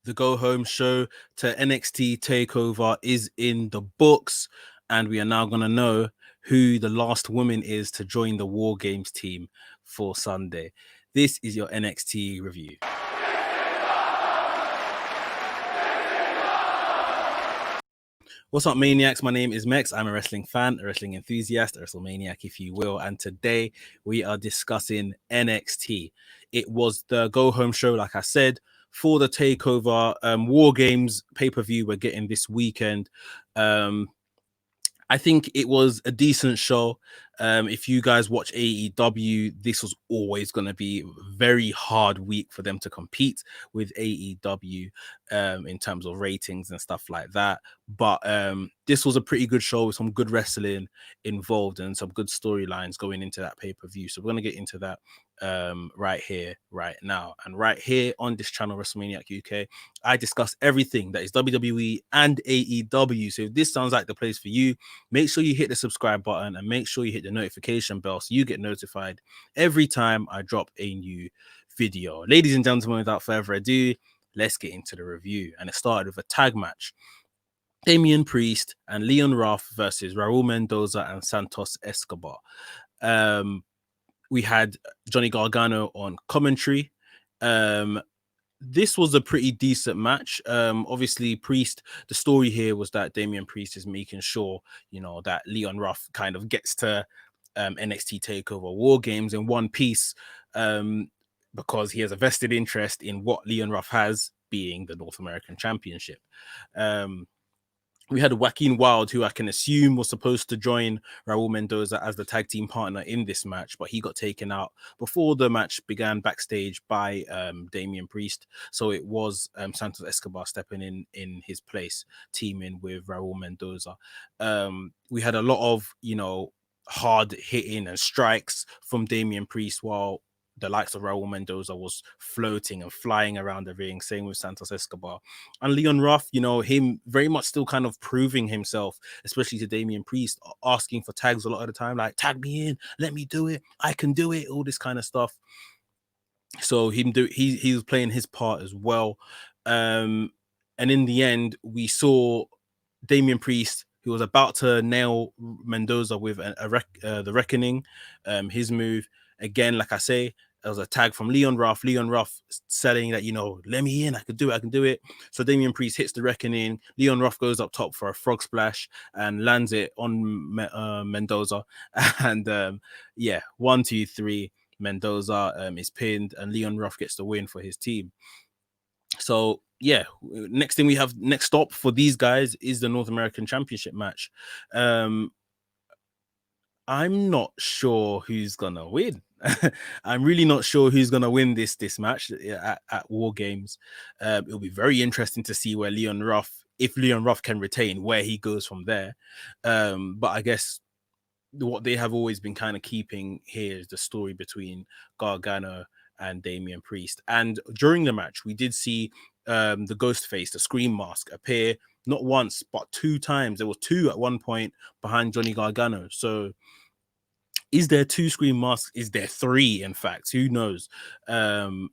The go home show to NXT Takeover is in the books, and we are now going to know who the last woman is to join the War Games team for Sunday. This is your NXT review. What's up, Maniacs? My name is Mex. I'm a wrestling fan, a wrestling enthusiast, a WrestleManiac, if you will. And today we are discussing NXT. It was the go-home show, like I said, for the Takeover War Games pay-per-view we're getting this weekend. I think it was a decent show. If you guys watch AEW, this was always going to be a very hard week for them to compete with AEW in terms of ratings and stuff like that. But this was a pretty good show with some good wrestling involved and some good storylines going into that pay-per-view. So we're going to get into that right here, right now. And right here on this channel, WrestleManiac UK, I discuss everything that is WWE and AEW. So if this sounds like the place for you, make sure you hit the subscribe button and make sure you hit the notification bell so you get notified every time I drop a new video. Ladies and gentlemen, without further ado, let's get into the review. And it started with a tag match. Damian Priest and Leon Ruff versus Raul Mendoza and Santos Escobar. We had Johnny Gargano on commentary. This was a pretty decent match. Obviously, Priest, the story here was that Damian Priest is making sure, that Leon Ruff kind of gets to NXT TakeOver War Games in one piece because he has a vested interest in what Leon Ruff has, being the North American Championship. We had Joaquin Wilde, who I can assume was supposed to join Raul Mendoza as the tag team partner in this match, but he got taken out before the match began backstage by Damian Priest. So it was Santos Escobar stepping in his place, teaming with Raul Mendoza. We had a lot of, hard hitting and strikes from Damian Priest, while the likes of Raul Mendoza was floating and flying around the ring, same with Santos Escobar. And Leon Ruff, him very much still kind of proving himself, especially to Damian Priest, asking for tags a lot of the time, like, tag me in, let me do it, I can do it, all this kind of stuff. So he was playing his part as well. And in the end, we saw Damian Priest, who was about to nail Mendoza with the Reckoning, his move. Again, like I say, there was a tag from Leon Ruff. Leon Ruff selling that, let me in, I can do it. So Damian Priest hits the Reckoning. Leon Ruff goes up top for a frog splash and lands it on Mendoza. And 1, 2, 3, Mendoza is pinned and Leon Ruff gets the win for his team. So next stop for these guys is the North American Championship match. I'm not sure who's gonna win. I'm really not sure who's gonna win this match at War Games. It'll be very interesting to see where if Leon Ruff can retain, where he goes from there. But I guess what they have always been kind of keeping here is the story between Gargano and Damian Priest. And during the match, we did see the Ghostface, the Scream Mask, appear not once but 2 times. There were 2 at one point behind Johnny Gargano. So is there 2 Scream Masks? Is there 3, in fact? Who knows? And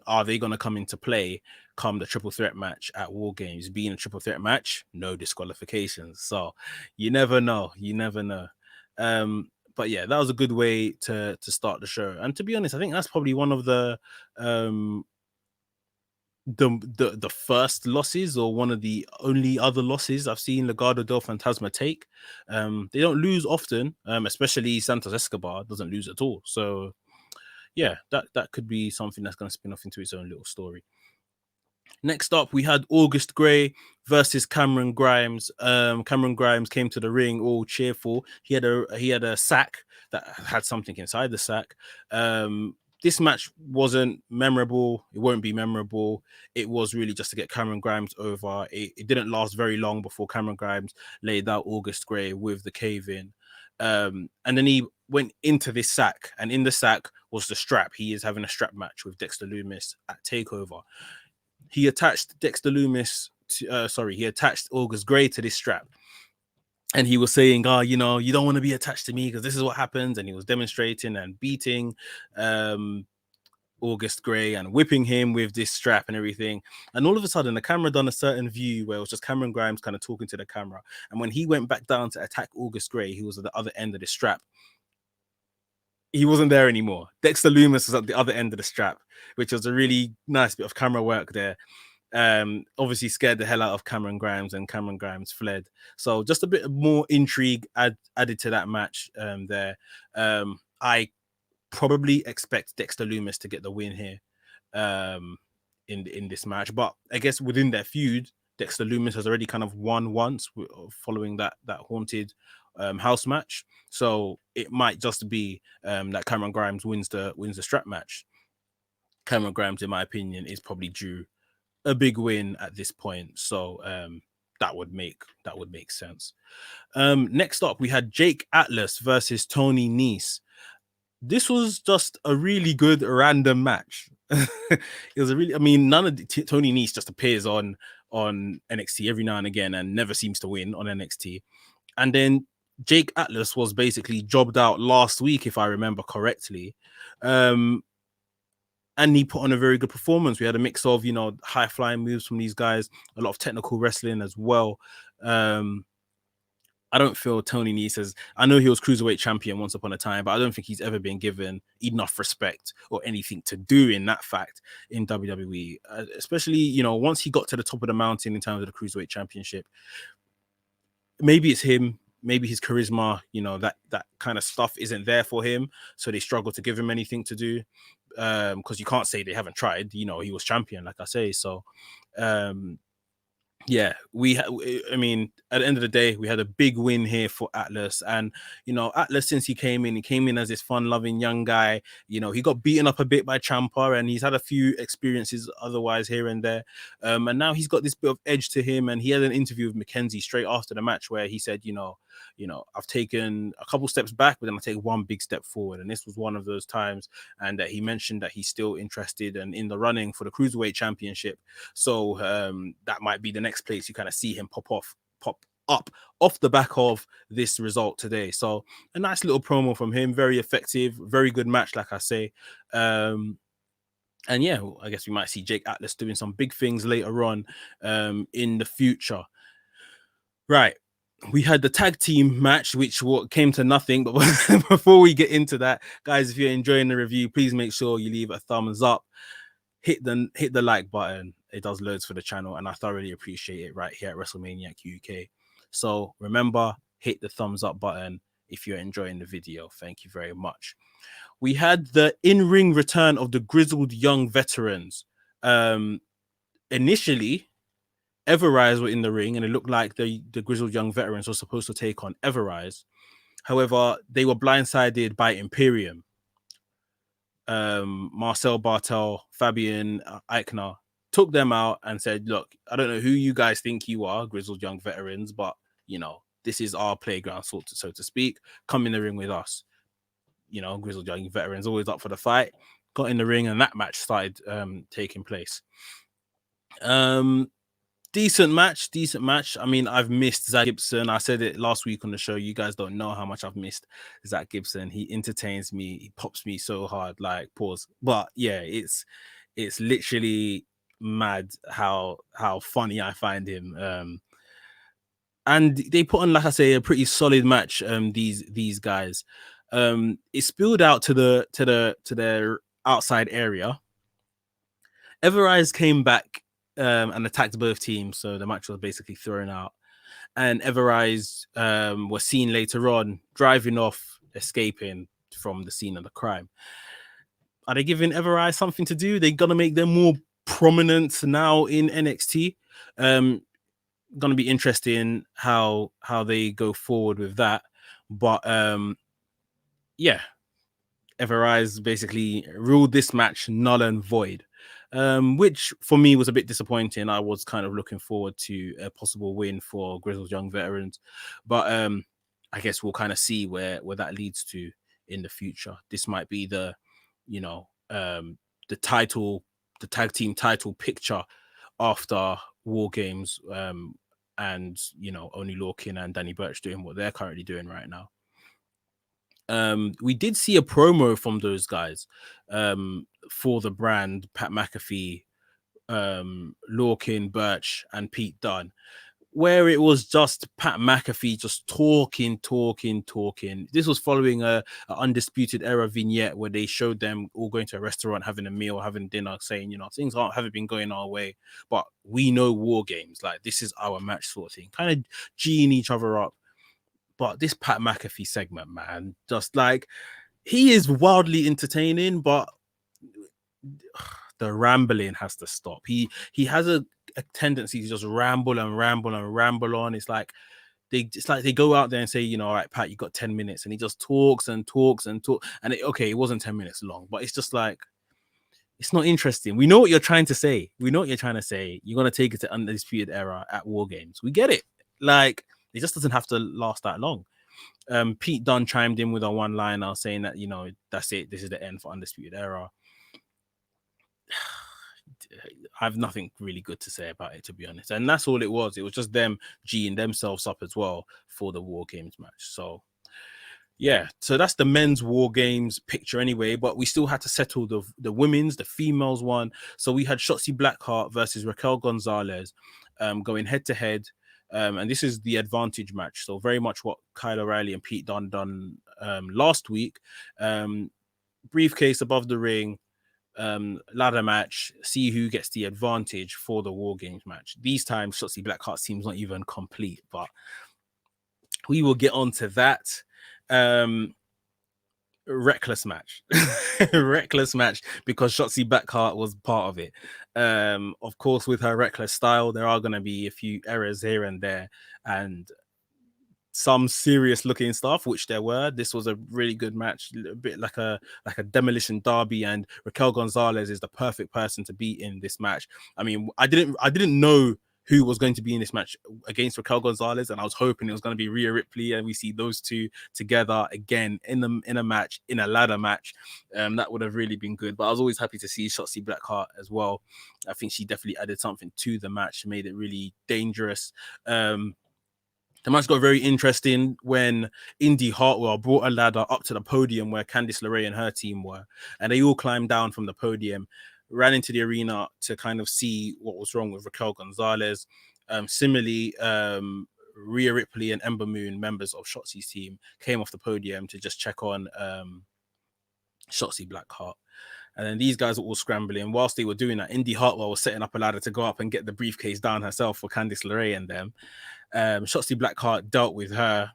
are they going to come into play come the triple threat match at War Games? Being a triple threat match, no disqualifications. So you never know. But yeah, that was a good way to start the show. And to be honest, I think that's probably one of the first losses, or one of the only other losses I've seen Legado del Fantasma take. They don't lose often, especially Santos Escobar doesn't lose at all. So yeah, that could be something that's going to spin off into its own little story. Next up, we had August Grey versus Cameron Grimes. Cameron Grimes came to the ring all cheerful. He had a sack that had something inside the sack. This match wasn't memorable. It won't be memorable. It was really just to get Cameron Grimes over. It didn't last very long before Cameron Grimes laid out August Grey with the cave-in. And then he went into this sack, and in the sack was the strap. He is having a strap match with Dexter Lumis at TakeOver. He attached he attached August Grey to this strap. And he was saying, you don't want to be attached to me because this is what happens. And he was demonstrating and beating August Gray and whipping him with this strap and everything. And all of a sudden, the camera done a certain view where it was just Cameron Grimes kind of talking to the camera. And when he went back down to attack August Gray, he was at the other end of the strap. He wasn't there anymore. Dexter Lumis was at the other end of the strap, which was a really nice bit of camera work there. Obviously scared the hell out of Cameron Grimes, and Cameron Grimes fled. So just a bit more intrigue added to that match there. I probably expect Dexter Lumis to get the win here in this match, but I guess within their feud, Dexter Lumis has already kind of won once following that haunted house match. So it might just be that Cameron Grimes wins the strap match. Cameron Grimes, in my opinion, is probably due a big win at this point. So that would make sense. Next up, we had Jake Atlas versus Tony Nese. This was just a really good random match. It was a really, I mean, none of Tony Nese just appears on NXT every now and again and never seems to win on NXT. And then Jake Atlas was basically jobbed out last week, if I remember correctly. And he put on a very good performance. We had a mix of, high flying moves from these guys, a lot of technical wrestling as well. I don't feel Tony Nese I know he was cruiserweight champion once upon a time, but I don't think he's ever been given enough respect or anything to do in that fact in WWE, especially, once he got to the top of the mountain in terms of the cruiserweight championship. Maybe it's him, maybe his charisma, that kind of stuff isn't there for him. So they struggle to give him anything to do. Because you can't say they haven't tried, he was champion, like I say. So, yeah, I mean, at the end of the day, we had a big win here for Atlas. And, Atlas, since he came in as this fun-loving young guy. He got beaten up a bit by Ciampa, and he's had a few experiences otherwise here and there. And now he's got this bit of edge to him. And he had an interview with Mackenzie straight after the match where he said, I've taken a couple steps back, but then I take one big step forward. And this was one of those times. And he mentioned that he's still interested and in the running for the Cruiserweight Championship. So that might be the next place you kind of see him pop up off the back of this result today. So a nice little promo from him, very effective, very good match, like I say. And yeah, I guess we might see Jake Atlas doing some big things later on in the future. Right. We had the tag team match, which came to nothing. But before we get into that, guys, if you're enjoying the review, please make sure you leave a thumbs up. Hit the like button. It does loads for the channel, and I thoroughly appreciate it right here at WrestleManiac UK. So remember, hit the thumbs up button if you're enjoying the video. Thank you very much. We had the in-ring return of the grizzled young veterans. Initially, Everrise were in the ring, and it looked like the grizzled young veterans were supposed to take on Everrise. However, they were blindsided by Imperium. Marcel Bartel, Fabian Eichner took them out and said, look, I don't know who you guys think you are, grizzled young veterans, but, this is our playground, so to speak. Come in the ring with us. Grizzled young veterans always up for the fight. Got in the ring, and that match started taking place. Decent match. I mean, I've missed Zach Gibson. I said it last week on the show. You guys don't know how much I've missed Zach Gibson. He entertains me. He pops me so hard, like pause. But yeah, it's literally mad how funny I find him. And they put on, like I say, a pretty solid match. These guys. It spilled out to their outside area. Everrise came back and attacked both teams, so the match was basically thrown out. And Everrise was seen later on driving off, escaping from the scene of the crime. Are they giving Everrise something to do? They're gonna make them more prominent now in NXT. Gonna be interesting how they go forward with that. But yeah, Everrise basically ruled this match null and void. Which for me was a bit disappointing. I was kind of looking forward to a possible win for Grizzled Young Veterans, but I guess we'll kind of see where that leads to in the future. This might be the tag team title picture after War Games, and Oney Lorcan and Danny Burch doing what they're currently doing right now. We did see a promo from those guys for the brand, Pat McAfee, Lorcan, Birch, and Pete Dunne, where it was just Pat McAfee just talking. This was following a Undisputed Era vignette where they showed them all going to a restaurant, having a meal, having dinner, saying, you know, things haven't been going our way, but we know war games. Like, this is our match sort of thing. Kind of G'ing each other up. But this Pat McAfee segment, man, just like, he is wildly entertaining, but the rambling has to stop. He has a tendency to just ramble on. It's like they go out there and say, you know, all right, Pat, you got 10 minutes, and he just talks. And okay, it wasn't 10 minutes long, but it's just like, it's not interesting. We know what you're trying to say. You're gonna take it to Undisputed Era at War Games. We get it. Like, it just doesn't have to last that long. Pete Dunne chimed in with a one-liner saying that, you know, that's it. This is the end for Undisputed Era. I have nothing really good to say about it, to be honest. And that's all it was. It was just them G'ing themselves up as well for the War Games match. So, yeah. So that's the men's War Games picture anyway. But we still had to settle the women's, the females one. So we had Shotzi Blackheart versus Raquel Gonzalez going head-to-head. And this is the advantage match. So very much what Kyle O'Reilly and Pete Dunne done last week. Briefcase above the ring. Ladder match, see who gets the advantage for the War Games match. These times, Shotzi Blackheart seems not even complete, but we will get on to that. Reckless match. Reckless match, because Shotzi Blackheart was part of it. Of course, with her reckless style, there are going to be a few errors here and there, and some serious looking stuff, which there were. This was a really good match, a bit like a demolition derby, and Raquel Gonzalez is the perfect person to be in this match. I mean, I didn't know who was going to be in this match against Raquel Gonzalez, and I was hoping it was going to be Rhea Ripley, and we see those two together again in a match, in a ladder match. That would have really been good. But I was always happy to see Shotzi Blackheart as well. I think she definitely added something to the match, made it really dangerous. The match got very interesting when Indy Hartwell brought a ladder up to the podium where Candice LeRae and her team were, and they all climbed down from the podium, ran into the arena to kind of see what was wrong with Raquel Gonzalez. Similarly, Rhea Ripley and Ember Moon, members of Shotzi's team, came off the podium to just check on Shotzi Blackheart. And then these guys were all scrambling. Whilst they were doing that, Indy Hartwell was setting up a ladder to go up and get the briefcase down herself for Candice LeRae and them. Shotzi Blackheart dealt with her.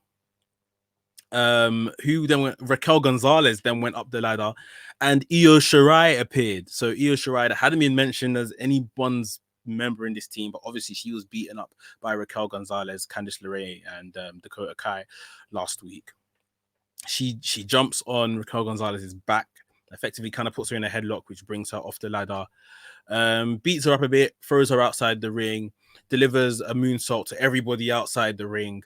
Who then went? Raquel Gonzalez then went up the ladder, and Io Shirai appeared. So Io Shirai, that hadn't been mentioned as anyone's member in this team, but obviously she was beaten up by Raquel Gonzalez, Candice LeRae, and Dakota Kai last week. She jumps on Raquel Gonzalez's back, effectively kind of puts her in a headlock, which brings her off the ladder. Beats her up a bit, throws her outside the ring, delivers a moonsault to everybody outside the ring,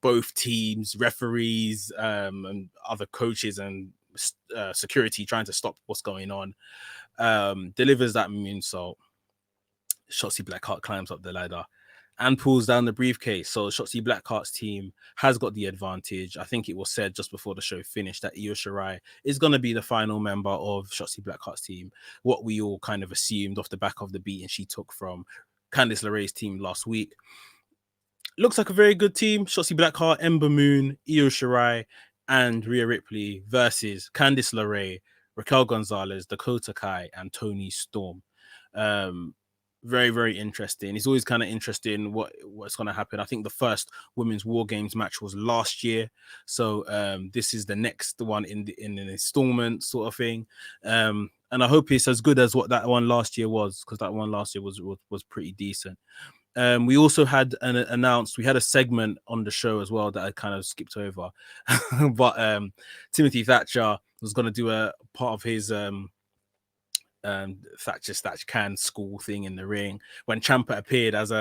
both teams, referees, and other coaches and security trying to stop what's going on. Delivers that moonsault. Shotzi Blackheart climbs up the ladder and pulls down the briefcase. So Shotzi Blackheart's team has got the advantage. I think it was said just before the show finished that Io Shirai is going to be the final member of Shotzi Blackheart's team. What we all kind of assumed off the back of the beating she took from Candice LeRae's team last week. Looks like a very good team. Shotzi Blackheart, Ember Moon, Io Shirai, and Rhea Ripley versus Candice LeRae, Raquel Gonzalez, Dakota Kai, and Toni Storm. Very, very interesting. It's always kind of interesting what's going to happen. I think the first women's War Games match was last year, so this is the next one in an installment sort of thing. And I hope it's as good as what that one last year was, because that one last year was pretty decent. We also had we had a segment on the show as well that I kind of skipped over, but Timothy Thatcher was going to do a part of his Thatch Can school thing in the ring when Ciampa appeared as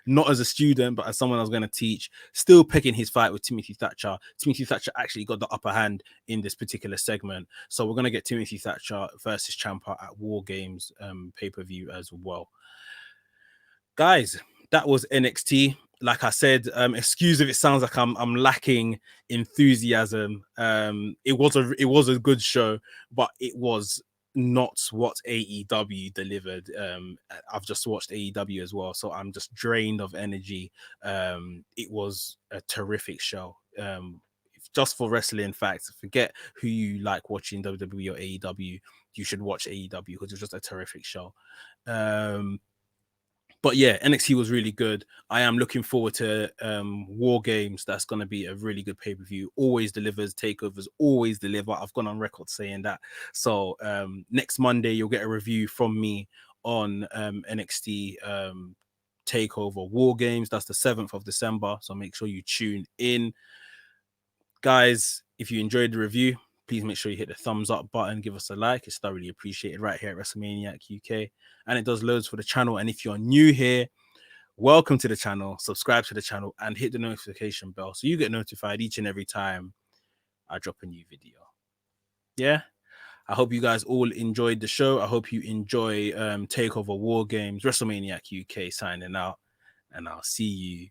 not as a student but as someone I was going to teach, still picking his fight with Timothy Thatcher. Timothy Thatcher actually got the upper hand in this particular segment, so we're going to get Timothy Thatcher versus Ciampa at War Games pay-per-view as well. Guys, that was NXT. like I said, excuse if it sounds like I'm lacking enthusiasm. It was a good show, but it was not what AEW delivered. I've just watched AEW as well, so I'm just drained of energy. It was a terrific show. Just for wrestling facts, forget who you like watching, WWE or AEW. You should watch AEW because it's just a terrific show. But yeah, NXT was really good. I am looking forward to War Games. That's going to be a really good pay-per-view. Always delivers. Takeovers always deliver. I've gone on record saying that. So next Monday, you'll get a review from me on NXT Takeover War Games. That's the 7th of December. So make sure you tune in. Guys, if you enjoyed the review, please make sure you hit the thumbs up button, give us a like. It's thoroughly appreciated right here at WrestleManiac UK. And it does loads for the channel. And if you're new here, welcome to the channel. Subscribe to the channel and hit the notification bell so you get notified each and every time I drop a new video. Yeah. I hope you guys all enjoyed the show. I hope you enjoy Takeover War Games. WrestleManiac UK signing out. And I'll see you